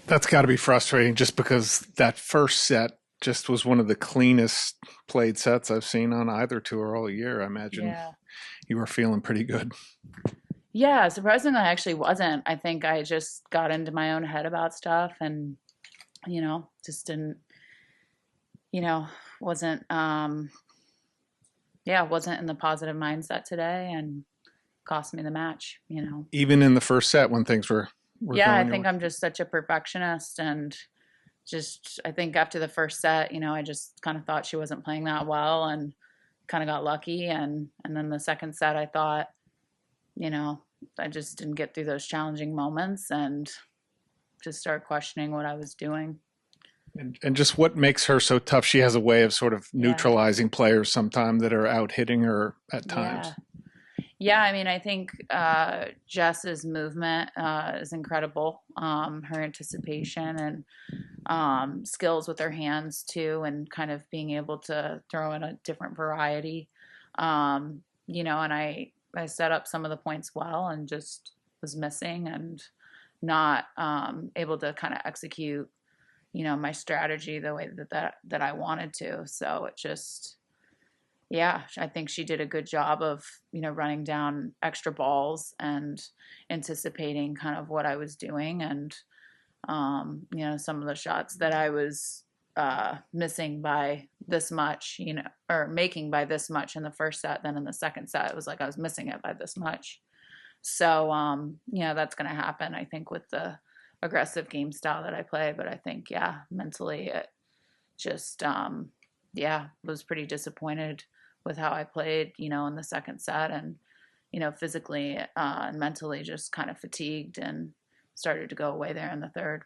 That's got to be frustrating just because that first set just was one of the cleanest played sets I've seen on either tour all year. I imagine Yeah. you were feeling pretty good. Yeah, surprisingly, I actually wasn't. I think I just got into my own head about stuff and, just didn't, you know, wasn't, yeah, wasn't in the positive mindset today and cost me the match. Even in the first set when things were Yeah, I going your way. think I'm just such a perfectionist and I think after the first set, I just kind of thought she wasn't playing that well and kind of got lucky. And then the second set, I thought, you know, I just didn't get through those challenging moments and just started questioning what I was doing. And just what makes her so tough? She has a way of sort of Yeah. neutralizing players sometimes that are out hitting her at Yeah. times. Yeah, I mean, I think Jess's movement is incredible. Her anticipation and skills with her hands too, and kind of being able to throw in a different variety. And I set up some of the points well and just was missing and not able to kind of execute, my strategy the way that I wanted to. So it just yeah, I think she did a good job of, running down extra balls and anticipating kind of what I was doing. And, some of the shots that I was missing by this much, or making by this much in the first set, then in the second set, it was like I was missing it by this much. So, that's going to happen, I think, with the aggressive game style that I play. But I think, yeah, mentally it just, yeah, was pretty disappointed with how I played, in the second set and, physically and mentally just kind of fatigued and started to go away there in the third.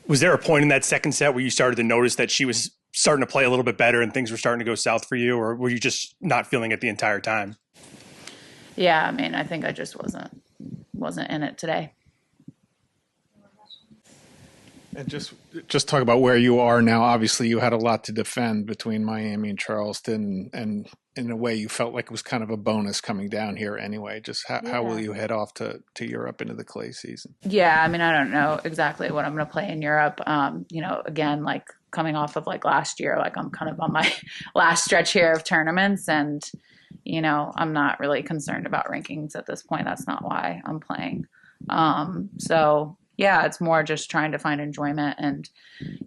Was there a point in that second set where you started to notice that she was starting to play a little bit better and things were starting to go south for you, or were you just not feeling it the entire time? Yeah, I mean, I think I just wasn't in it today. And just talk about where you are now. Obviously, you had a lot to defend between Miami and Charleston, and in a way, you felt like it was kind of a bonus coming down here anyway. Just how will Yeah. you head off to Europe into the clay season? Yeah, I mean, I don't know exactly what I'm going to play in Europe. Again, like coming off of like last year, like I'm kind of on my last stretch here of tournaments, and I'm not really concerned about rankings at this point. That's not why I'm playing. So yeah, it's more just trying to find enjoyment and,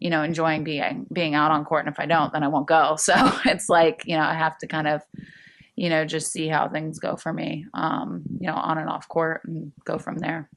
enjoying being out on court. And if I don't, then I won't go. So it's like, I have to kind of, just see how things go for me, on and off court and go from there.